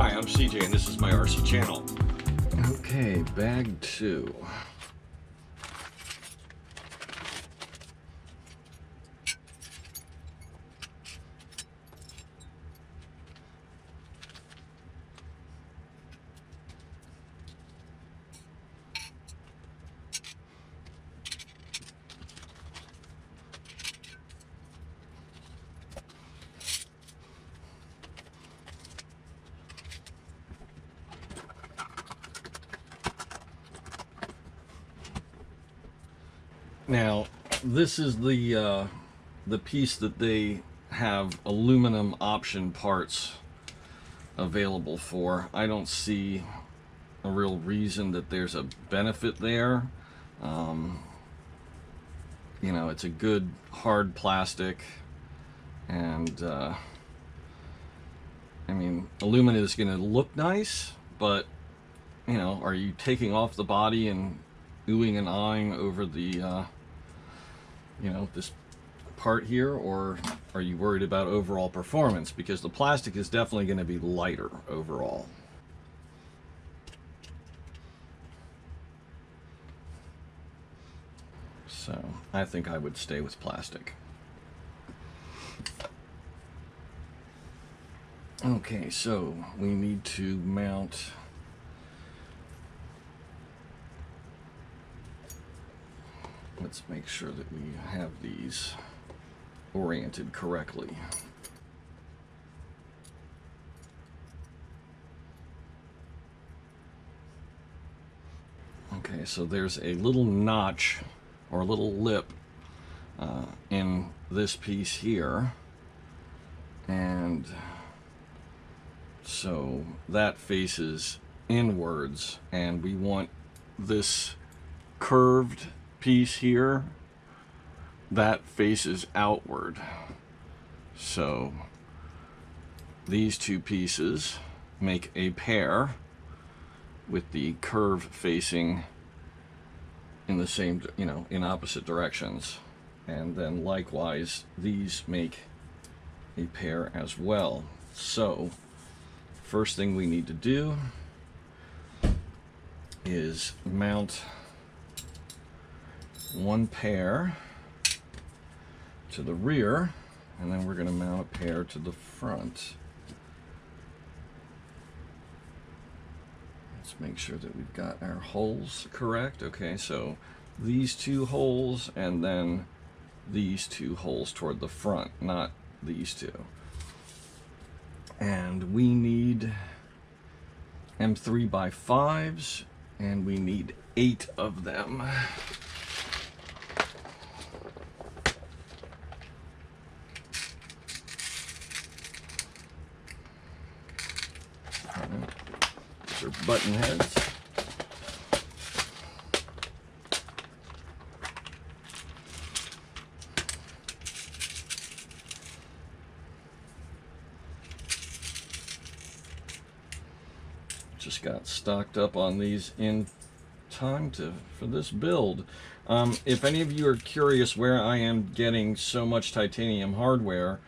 Hi, I'm CJ and this is my RC channel. Okay, bag 2. Now, this is the piece that they have aluminum option parts available for. I don't see a real reason that there's a benefit there. You know, it's a good hard plastic, and I mean, aluminum is going to look nice, but you know, are you taking off the body and oohing and eyeing over the you know, this part here, or are you worried about overall performance? Because the plastic is definitely going to be lighter overall. So I think I would stay with plastic. Okay, so we need to mount let's make sure that we have these oriented correctly. Okay, so there's a little notch or a little lip in this piece here, and so that faces inwards, and we want this curved piece here that faces outward. So these two pieces make a pair with the curve facing in the same, you know, in opposite directions. And then likewise, these make a pair as well. So first thing we need to do is mount one pair to the rear, and then we're going to mount a pair to the front. Let's make sure that we've got our holes correct. Okay, so these two holes and then these two holes toward the front, not these two. And we need M3x5s, and we need 8 of them. These are button heads. Just got stocked up on these in time for this build. If any of you are curious where I am getting so much titanium hardware,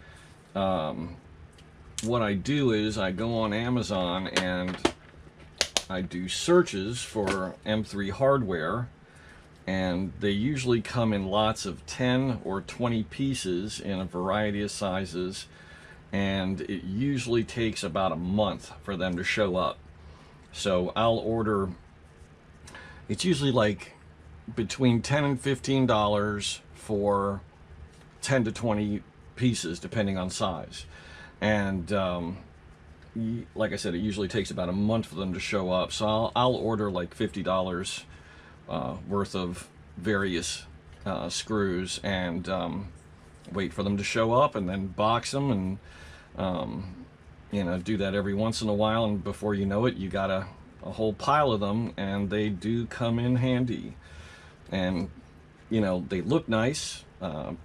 what I do is I go on Amazon and I do searches for M3 hardware, and they usually come in lots of 10 or 20 pieces in a variety of sizes, and it usually takes about a month for them to show up. So I'll order, it's usually like between $10 and $15 for 10 to 20 pieces depending on size. And like I said, it usually takes about a month for them to show up. So I'll order like $50 worth of various screws, and wait for them to show up, and then box them, and you know, do that every once in a while, and before you know it, you got a whole pile of them, and they do come in handy. And you know, they look nice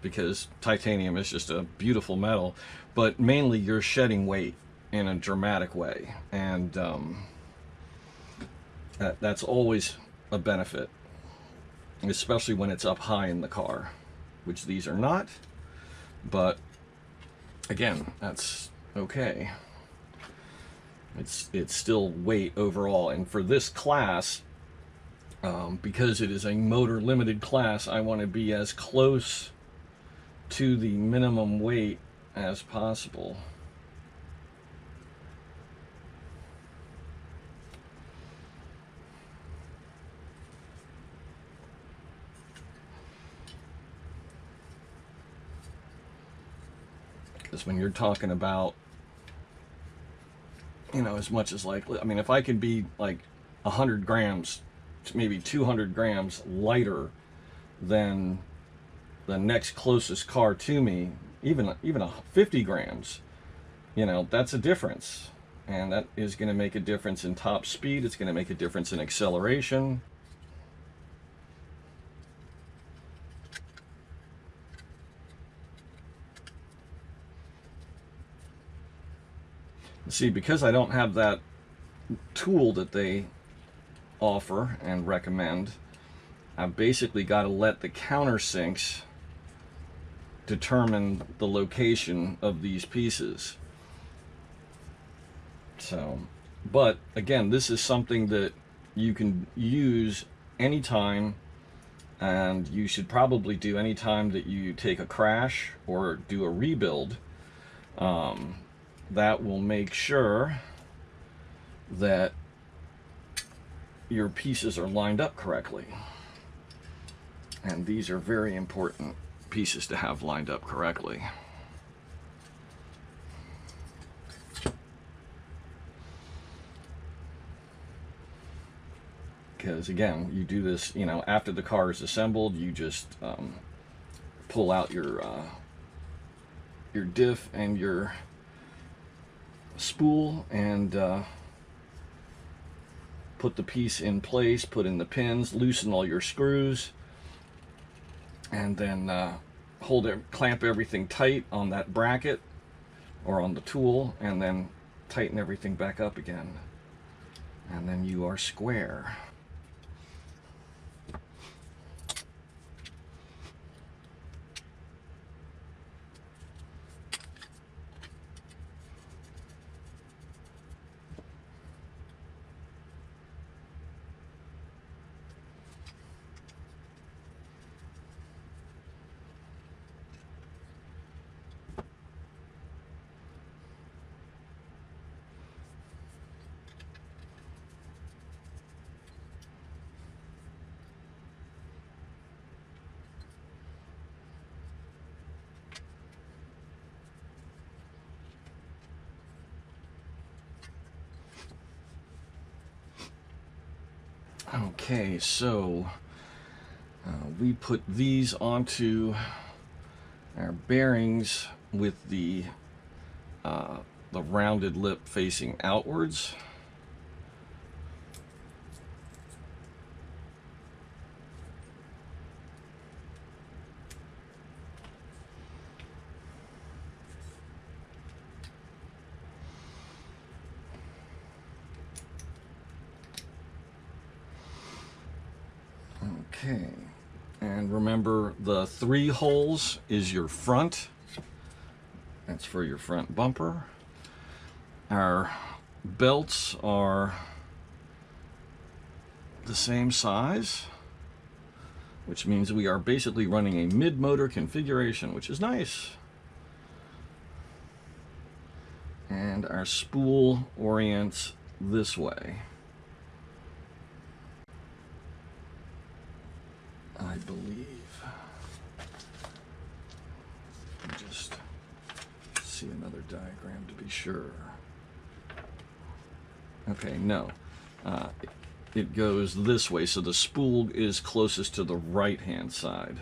because titanium is just a beautiful metal, but mainly you're shedding weight in a dramatic way, and that's always a benefit, especially when it's up high in the car, which these are not, but again, that's okay. it's still weight overall. And for this class, because it is a motor limited class, I want to be as close to the minimum weight as possible. Because when you're talking about, you know, as much as like, I mean, if I could be like 100 grams, maybe 200 grams lighter than the next closest car to me, even 50 grams, you know, that's a difference. And that is going to make a difference in top speed. It's going to make a difference in acceleration. See, because I don't have that tool that they offer and recommend, I've basically got to let the countersinks determine the location of these pieces. So, but again, this is something that you can use anytime, and you should probably do anytime that you take a crash or do a rebuild. That will make sure that your pieces are lined up correctly. And these are very important pieces to have lined up correctly. Because again, you do this, you know, after the car is assembled, you just pull out your diff and your spool and put the piece in place, put in the pins, loosen all your screws, and then clamp everything tight on that bracket or on the tool, and then tighten everything back up again. And then you are square. Okay, so we put these onto our bearings with the rounded lip facing outwards. Okay, and remember, the 3 holes is your front. That's for your front bumper. Our belts are the same size, which means we are basically running a mid-motor configuration, which is nice. And our spool orients this way, I believe. Just see another diagram to be sure. Okay, no. It goes this way, so the spool is closest to the right-hand side.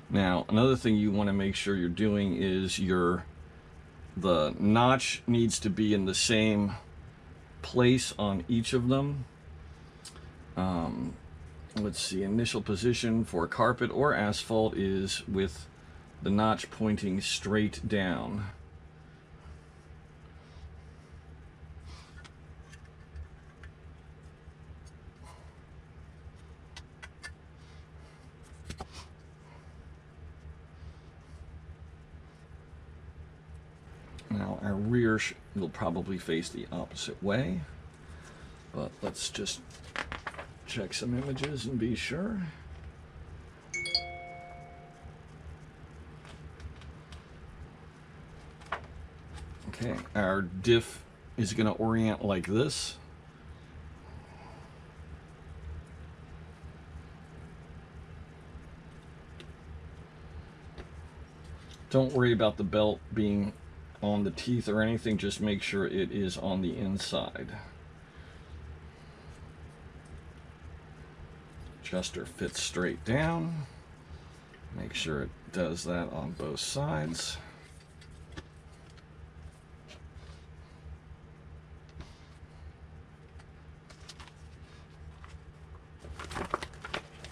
Now, another thing you want to make sure you're doing is the notch needs to be in the same place on each of them. Let's see, initial position for carpet or asphalt is with the notch pointing straight down. Now, our rear will probably face the opposite way, but let's just check some images and be sure. Okay, our diff is going to orient like this. Don't worry about the belt being on the teeth or anything, just make sure it is on the inside. Adjuster fits straight down. Make sure it does that on both sides.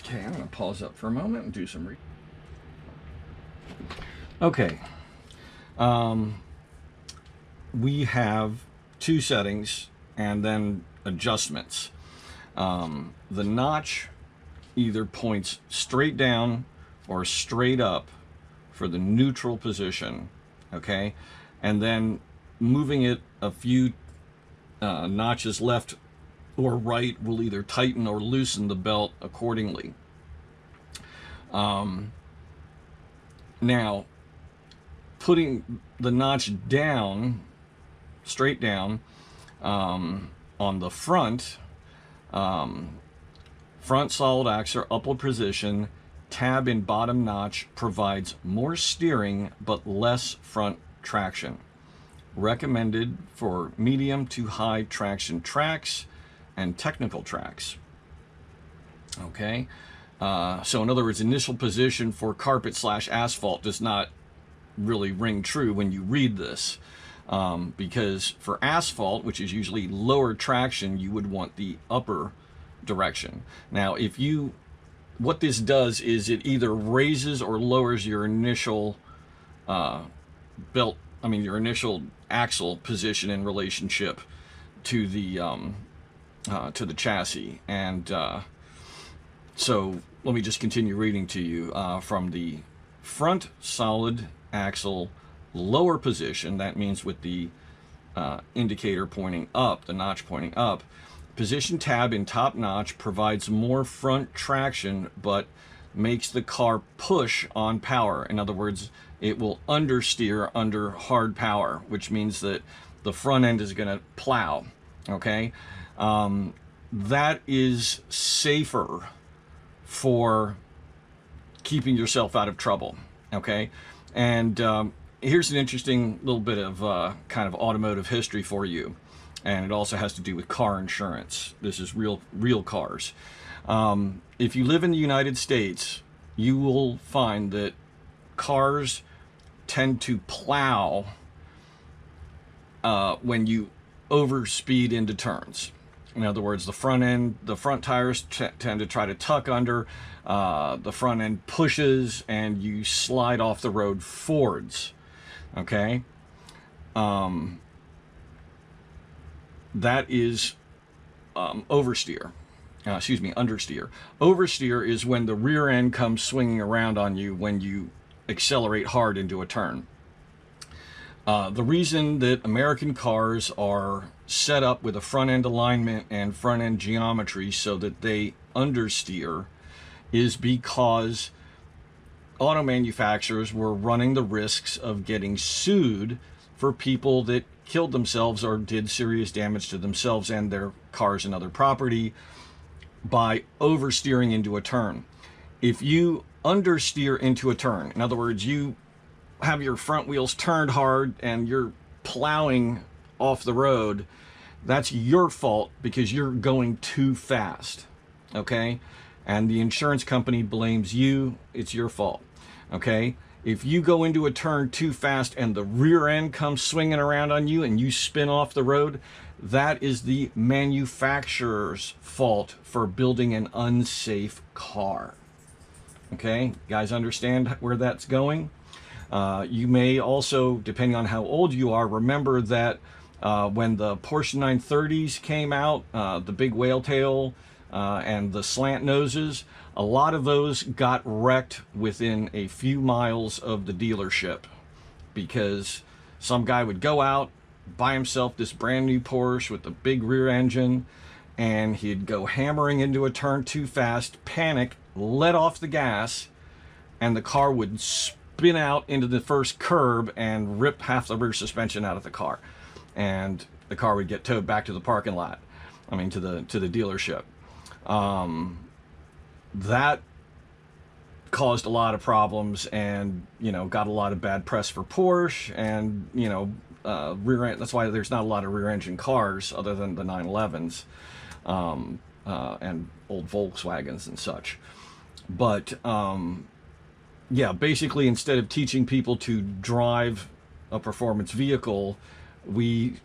Okay, I'm going to pause up for a moment and do some Okay, we have two settings and then adjustments. The notch either points straight down or straight up for the neutral position, okay? And then moving it a few notches left or right will either tighten or loosen the belt accordingly. Now, putting the notch down, straight down, on the front solid axle upward position, tab in bottom notch provides more steering but less front traction. Recommended for medium to high traction tracks and technical tracks. Okay, so in other words, initial position for carpet / asphalt does not really ring true when you read this, because for asphalt, which is usually lower traction, you would want the upper direction. Now, what this does is it either raises or lowers your initial your initial axle position in relationship to the chassis. And so let me just continue reading to you from the front solid axle lower position. That means with the indicator pointing up, the notch pointing up. Position tab in top notch provides more front traction but makes the car push on power. In other words, it will understeer under hard power, which means that the front end is going to plow. Okay, that is safer for keeping yourself out of trouble. Okay, and here's an interesting little bit of kind of automotive history for you, and it also has to do with car insurance. This is real cars. If you live in the United States, you will find that cars tend to plow when you overspeed into turns. In other words, the front tires tend to try to tuck under, the front end pushes, and you slide off the road forwards. Okay? That is oversteer. Understeer. Oversteer is when the rear end comes swinging around on you when you accelerate hard into a turn. The reason that American cars are set up with a front end alignment and front end geometry so that they understeer is because auto manufacturers were running the risks of getting sued for people that killed themselves or did serious damage to themselves and their cars and other property by oversteering into a turn. If you understeer into a turn, in other words, you have your front wheels turned hard and you're plowing off the road, that's your fault because you're going too fast. Okay? And the insurance company blames you. It's your fault. Okay? If you go into a turn too fast and the rear end comes swinging around on you and you spin off the road, that is the manufacturer's fault for building an unsafe car. Okay? You guys understand where that's going? You may also, depending on how old you are, remember that when the Porsche 930s came out, the big whale tail and the slant noses, a lot of those got wrecked within a few miles of the dealership because some guy would go out, buy himself this brand new Porsche with the big rear engine, and he'd go hammering into a turn too fast, panic, let off the gas, and the car would spin out into the first curb and rip half the rear suspension out of the car, and the car would get towed back to the parking lot. I mean, to the dealership. That caused a lot of problems, and got a lot of bad press for Porsche, and rear end. That's why there's not a lot of rear engine cars other than the 911s and old Volkswagens and such. But yeah, basically, instead of teaching people to drive a performance vehicle, we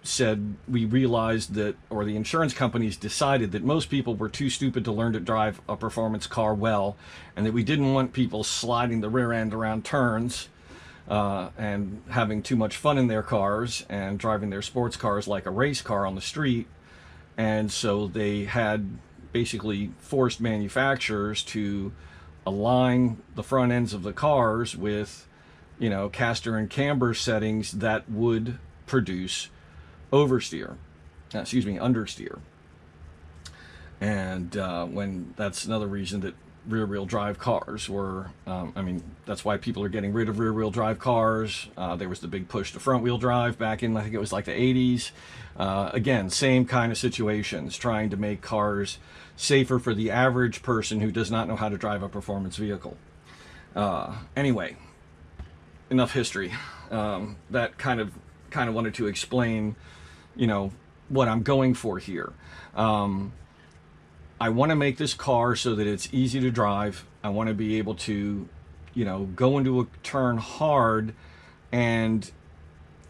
realized that, or the insurance companies decided that most people were too stupid to learn to drive a performance car well, and that we didn't want people sliding the rear end around turns and having too much fun in their cars and driving their sports cars like a race car on the street. And so they had basically forced manufacturers to align the front ends of the cars with, caster and camber settings that would produce understeer. And when that's another reason that rear-wheel drive cars were, that's why people are getting rid of rear-wheel drive cars. There was the big push to front-wheel drive back in, I think it was like the 80s. Again, same kind of situations, trying to make cars safer for the average person who does not know how to drive a performance vehicle. Anyway, enough history. That kind of wanted to explain, what I'm going for here. I want to make this car so that it's easy to drive. I want to be able to, go into a turn hard, and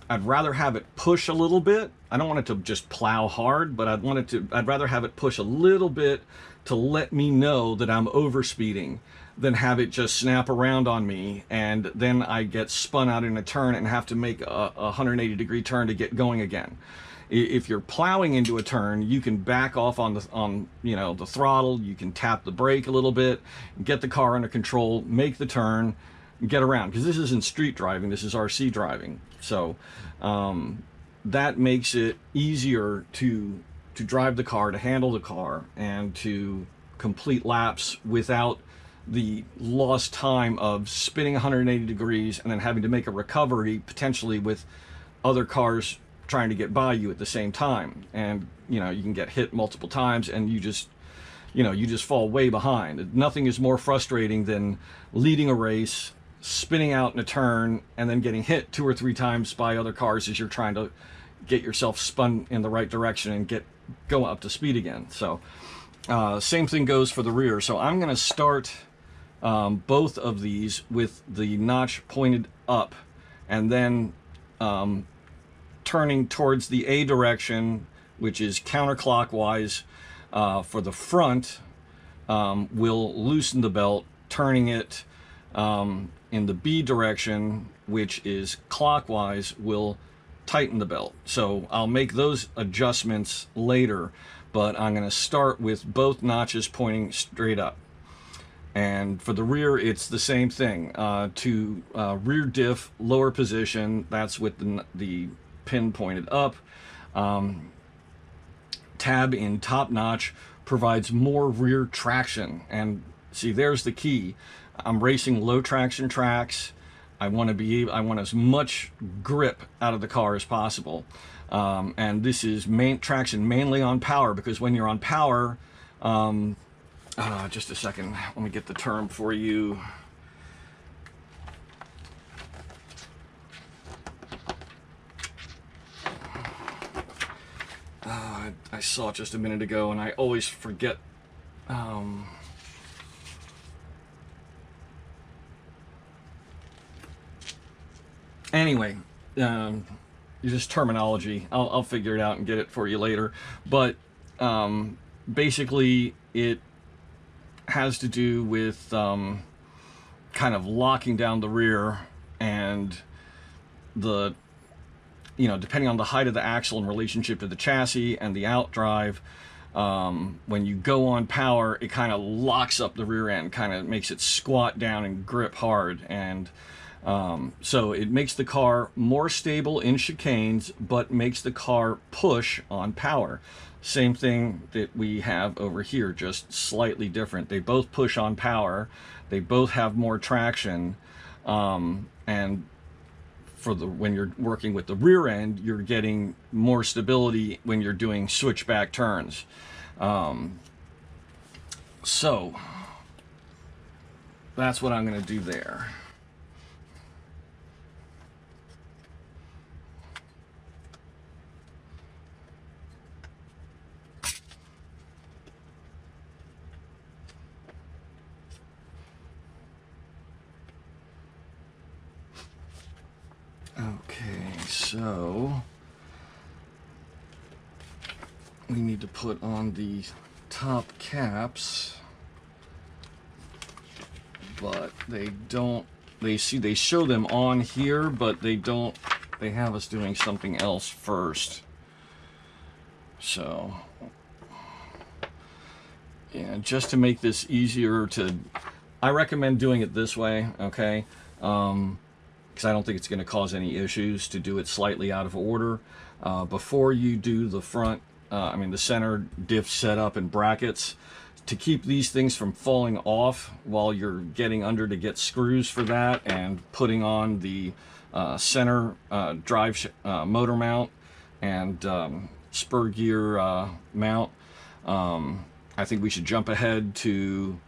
I'd rather have it push a little bit. I don't want it to just plow hard, but I'd rather have it push a little bit to let me know that I'm overspeeding than have it just snap around on me, and then I get spun out in a turn and have to make a 180-degree turn to get going again. If you're plowing into a turn, you can back off on the throttle, you can tap the brake a little bit, get the car under control, make the turn, get around. Because this isn't street driving, this is RC driving. So that makes it easier to drive the car, to handle the car, and to complete laps without the lost time of spinning 180 degrees and then having to make a recovery potentially with other cars trying to get by you at the same time. And you can get hit multiple times, and you just fall way behind. Nothing is more frustrating than leading a race, spinning out in a turn, and then getting hit 2 or 3 times by other cars as you're trying to get yourself spun in the right direction and go up to speed again. So same thing goes for the rear. So I'm going to start both of these with the notch pointed up, and then turning towards the A direction, which is counterclockwise for the front. We'll loosen the belt, turning it in the B direction, which is clockwise, will tighten the belt. So I'll make those adjustments later, but I'm going to start with both notches pointing straight up. And for the rear, it's the same thing. To rear diff, lower position, that's with the pin pointed up. Tab in top notch provides more rear traction. And see, there's the key. I'm racing low traction tracks. I want as much grip out of the car as possible. And this is traction mainly on power, because when you're on power, just a second, let me get the term for you. I saw it just a minute ago, and I always forget. Anyway, just terminology. I'll figure it out and get it for you later. But basically, it has to do with kind of locking down the rear, and depending on the height of the axle in relationship to the chassis and the outdrive, when you go on power, it kind of locks up the rear end, kind of makes it squat down and grip hard. And So it makes the car more stable in chicanes, but makes the car push on power. Same thing that we have over here, just slightly different. They both push on power. They both have more traction. And for when you're working with the rear end, you're getting more stability when you're doing switchback turns. So that's what I'm going to do there. Okay, so we need to put on the top caps, but they don't, they show them on here, but they don't, they have us doing something else first. So yeah, just to make this easier to, I recommend doing it this way, okay? Because I don't think it's going to cause any issues to do it slightly out of order. Before you do the front, the center diff setup and brackets, to keep these things from falling off while you're getting under to get screws for that and putting on the center drive motor mount and spur gear mount, I think we should jump ahead to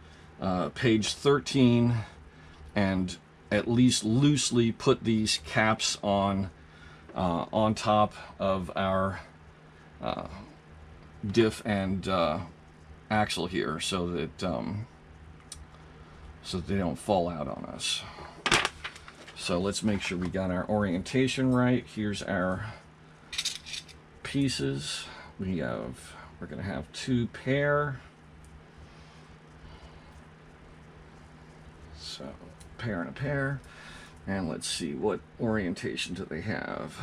page 13 and at least loosely put these caps on top of our diff and axle here, so that they don't fall out on us. So let's make sure we got our orientation right. Here's our pieces. We're going to have 2 pair. So pair and a pair, and let's see, what orientation do they have.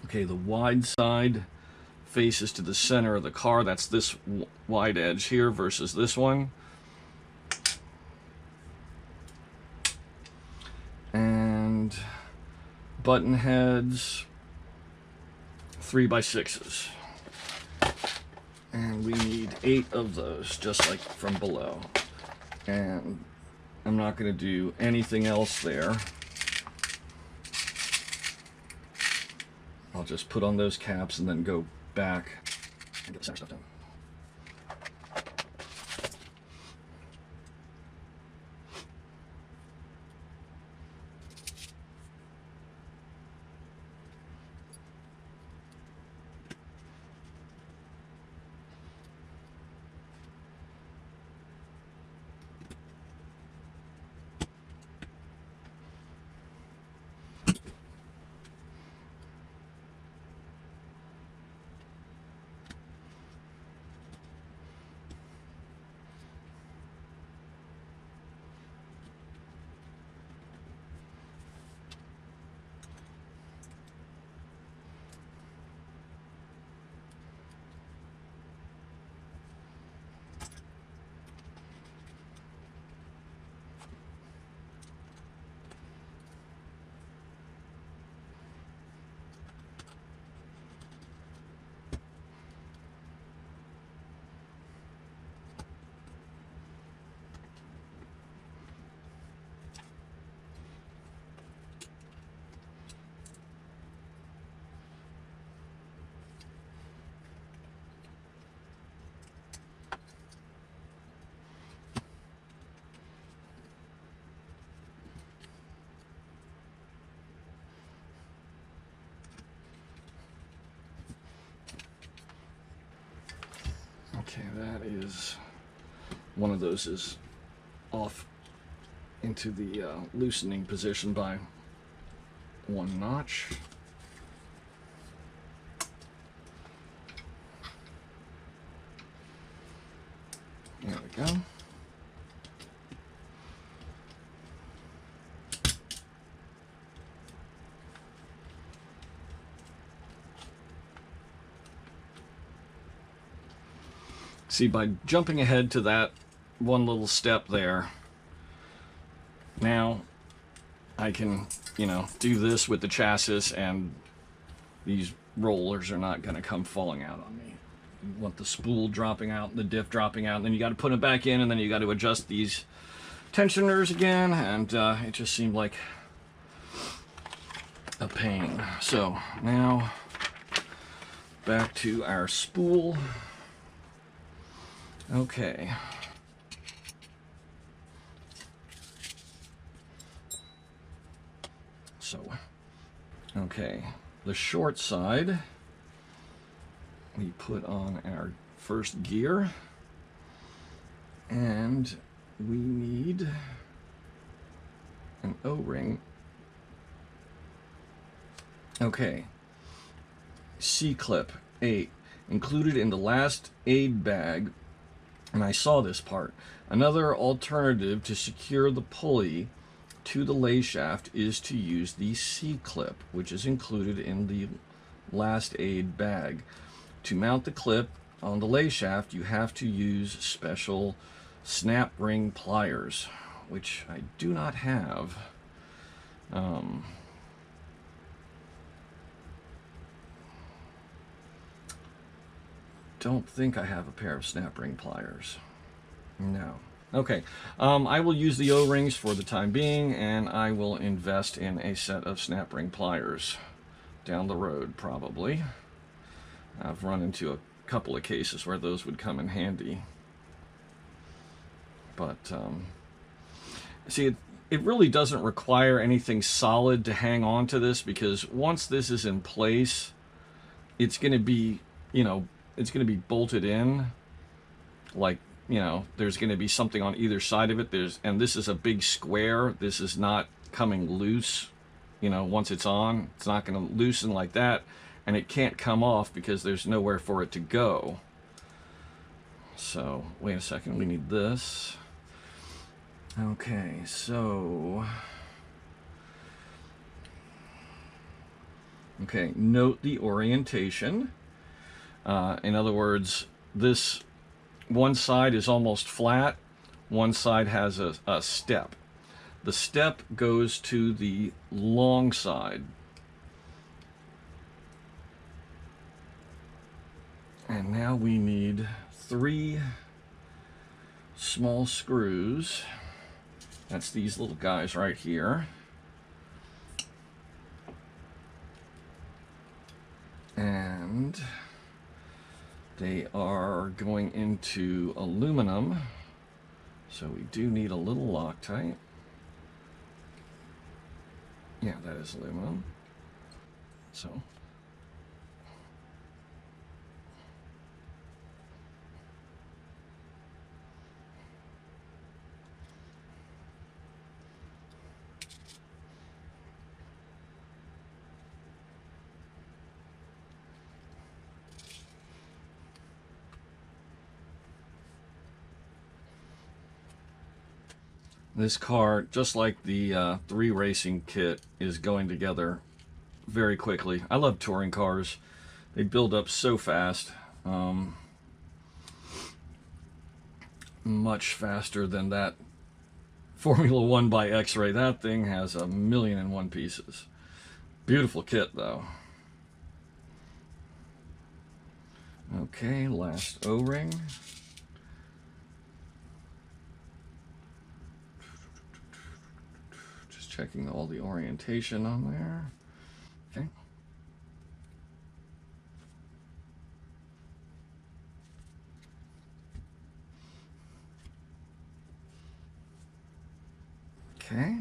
Okay, the wide side faces to the center of the car. That's this wide edge here versus this one. And button heads 3x6s, and we need 8 of those, just like from below. And I'm not going to do anything else there. I'll just put on those caps and then go back and get the center stuff done. Okay, that is, one of those is off into the loosening position by 1 notch. There we go. See, by jumping ahead to that one little step there, now I can, you know, do this with the chassis and these rollers are not going to come falling out on me. You want the spool dropping out, the diff dropping out, and then you got to put it back in, and then you got to adjust these tensioners again, and it just seemed like a pain. So now back to our spool. Okay. So, okay, the short side, we put on our first gear, and we need an O-ring. Okay, C-clip 8, included in the last aid bag, and I saw this part. Another alternative to secure the pulley to the lay shaft is to use the C-clip, which is included in the last aid bag. To mount the clip on the lay shaft, you have to use special snap ring pliers, which I do not have. Don't think I have a pair of snap ring pliers. No. Okay, I will use the O-rings for the time being, and I will invest in a set of snap ring pliers down the road, probably. I've run into a couple of cases where those would come in handy. But, see, it really doesn't require anything solid to hang on to this, because once this is in place, it's going to be, you know, it's going to be bolted in, like, you know, there's going to be something on either side of it. And this is a big square. This is not coming loose. You know, once it's on, it's not going to loosen like that. And it can't come off because there's nowhere for it to go. So, wait a second. We need this. Okay, so... Okay, note the orientation. In other words, this... one side is almost flat, one side has a step. The step goes to the long side. And now we need 3 small screws. That's these little guys right here. And they are going into aluminum, so we do need a little Loctite. Yeah, that is aluminum. So, this car, just like the 3 racing kit, is going together very quickly. I love touring cars. They build up so fast. Much faster than that Formula 1 by Xray. That thing has 1,000,001 pieces. Beautiful kit, though. Okay, last O-ring. Checking all the orientation on there. Okay. Okay.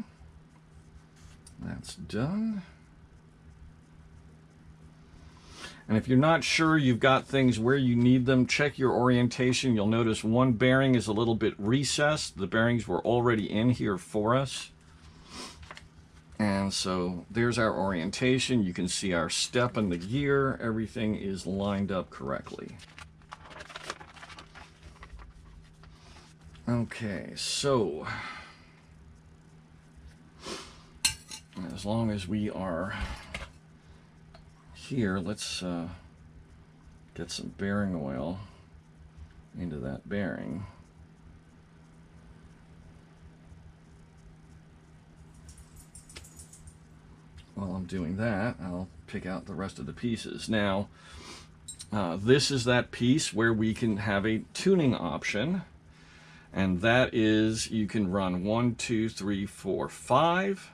That's done. And if you're not sure you've got things where you need them, check your orientation. You'll notice one bearing is a little bit recessed. The bearings were already in here for us. And so there's our orientation. You can see our step and the gear. Everything is lined up correctly. Okay, so as long as we are here, let's get some bearing oil into that bearing. while I'm doing that, I'll pick out the rest of the pieces. Now, this is that piece where we can have a tuning option, and that is you can run 1, 2, 3, 4, 5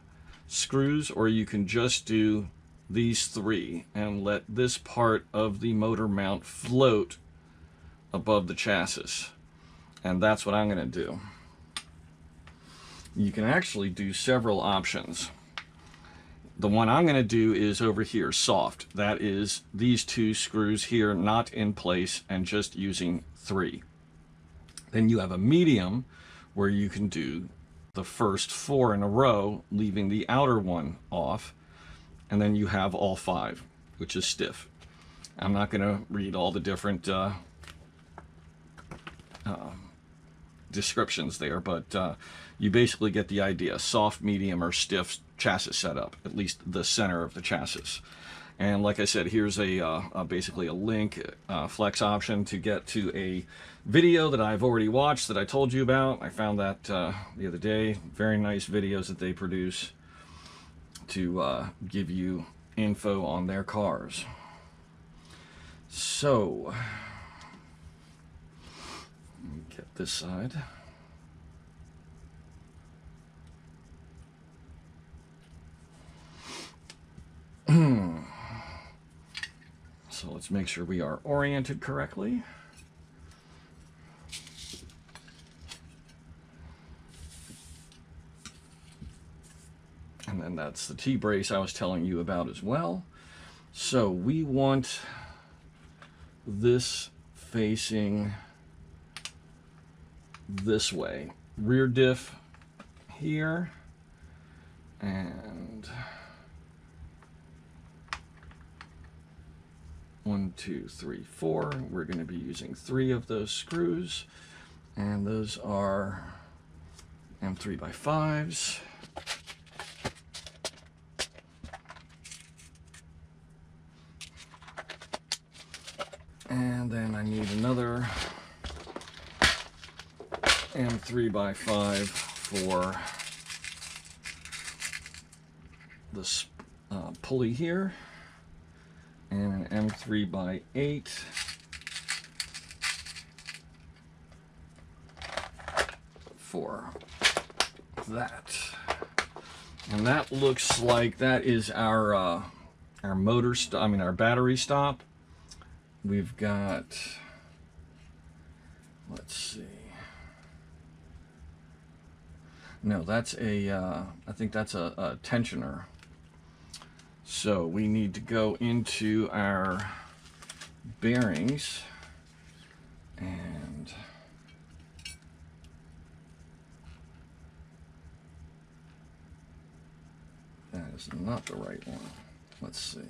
screws, or you can just do these 3 and let this part of the motor mount float above the chassis. And that's what I'm going to do. You can actually do several options. The one I'm going to do is over here, soft. That is these 2 screws here not in place and just using 3. Then you have a medium where you can do the first 4 in a row, leaving the outer one off. And then you have all 5, which is stiff. I'm not going to read all the different descriptions there, but you basically get the idea. Soft, medium, or stiff chassis setup, at least the center of the chassis. And like I said, here's basically a link, flex option to get to a video that I've already watched that I told you about. I found that the other day. Very nice videos that they produce to give you info on their cars. So, let me get this side. So let's make sure we are oriented correctly. And then that's the T-brace I was telling you about as well. So we want this facing this way. Rear diff here, and 1, 2, 3, 4. We're going to be using 3 of those screws, and those are M3x5s. And then I need another M3x5 for this pulley here, and an M3x8 for that. And that looks like that is our motor stop, our battery stop. We've got, let's see. No, that's I think that's a tensioner. So we need to go into our bearings and that is not the right one. Let's see.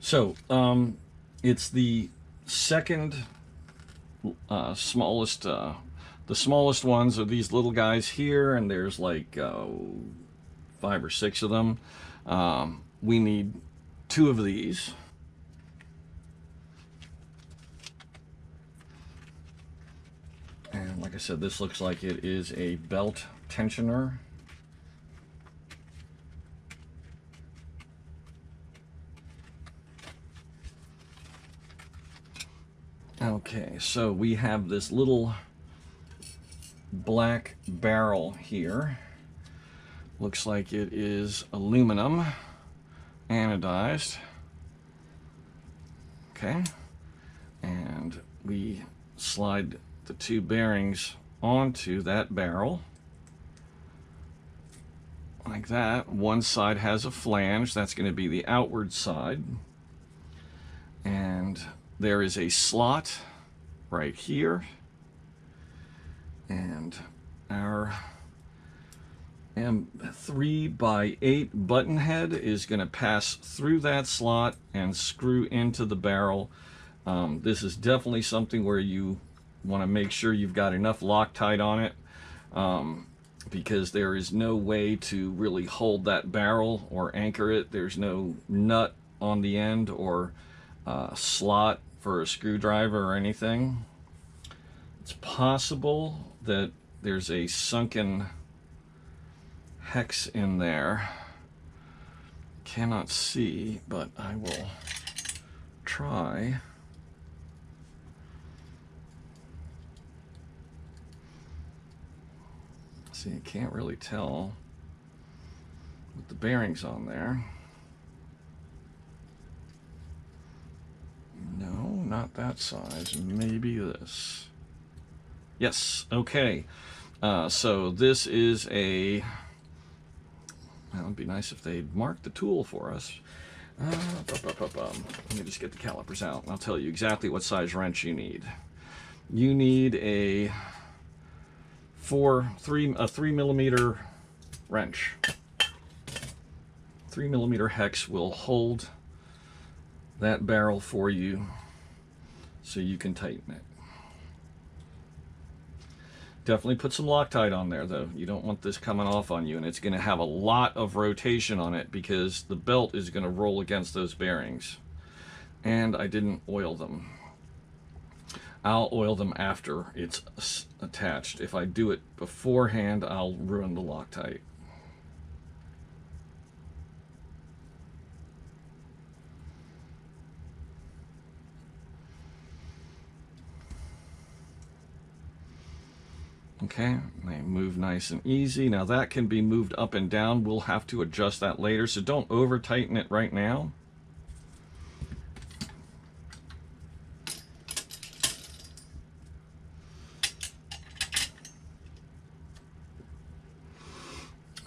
So, it's the second smallest, the smallest ones are these little guys here, and there's like 5 or 6 of them. We need 2 of these. And like I said, this looks like it is a belt tensioner. Okay, so we have this little black barrel here. Looks like it is aluminum, anodized. Okay, and we slide the 2 bearings onto that barrel like that. One side has a flange, that's going to be the outward side, and there is a slot right here, and our M3x8 button head is going to pass through that slot and screw into the barrel. This is definitely something where you want to make sure you've got enough Loctite on it, because there is no way to really hold that barrel or anchor it. There's no nut on the end or slot for a screwdriver or anything. It's possible that there's a sunken hex in there. Cannot see, but I will try. See, I can't really tell with the bearings on there. No, not that size. Maybe this. Yes, okay. So this is a... Well, it'd be nice if they'd mark the tool for us. Let me just get the calipers out and I'll tell you exactly what size wrench you need. You need a 3 millimeter wrench. 3 millimeter hex will hold that barrel for you so you can tighten it. Definitely put some Loctite on there though. You don't want this coming off on you, and it's going to have a lot of rotation on it because the belt is going to roll against those bearings. And I didn't oil them. I'll oil them after it's attached. If I do it beforehand, I'll ruin the Loctite. Okay, they move nice and easy. Now that can be moved up and down. We'll have to adjust that later, so don't over tighten it right now.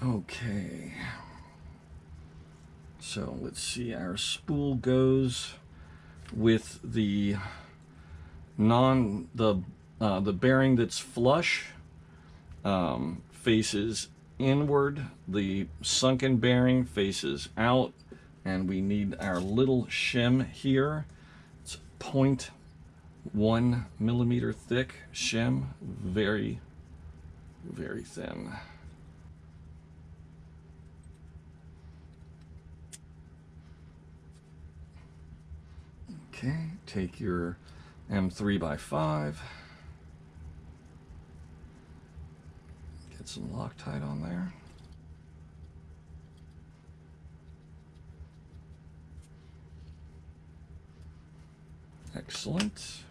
Okay, so let's see, our spool goes with the the bearing that's flush, faces inward, the sunken bearing faces out, and we need our little shim here. It's 0.1 millimeter thick shim, very, very thin. Okay, take your M3x5, get some Loctite on there. Excellent.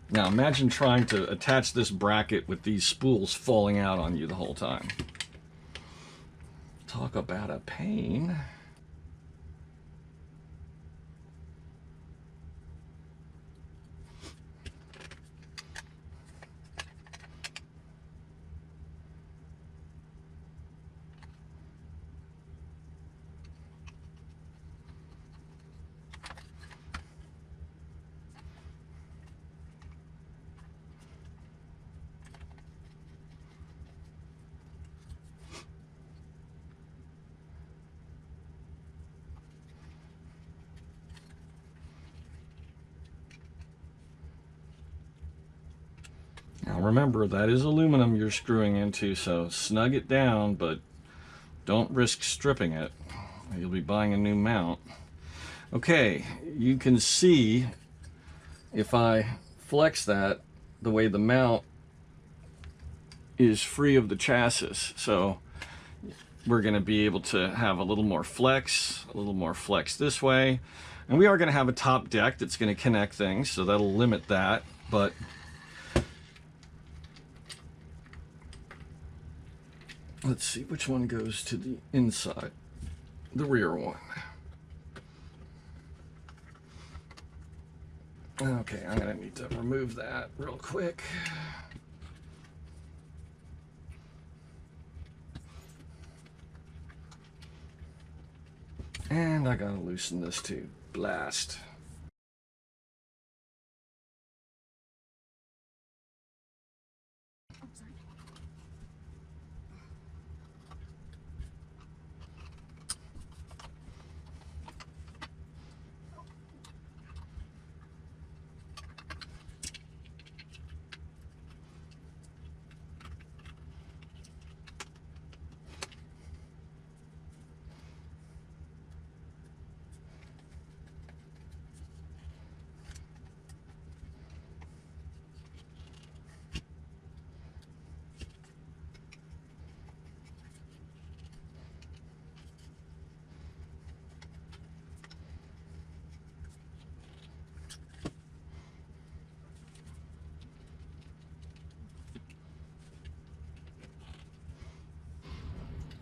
Now imagine trying to attach this bracket with these spools falling out on you the whole time. Talk about a pain. Now remember, that is aluminum you're screwing into, so snug it down, but don't risk stripping it. You'll be buying a new mount. Okay, you can see if I flex that, the way the mount is free of the chassis. So we're going to be able to have a little more flex this way. And we are going to have a top deck that's going to connect things, so that'll limit that. But let's see which one goes to the inside. The rear one. Okay, I'm going to need to remove that real quick. And I got to loosen this too. Blast.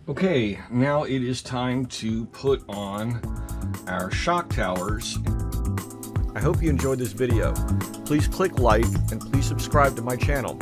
Okay, now it is time to put on our shock towers. I hope you enjoyed this video. Please click like and please subscribe to my channel.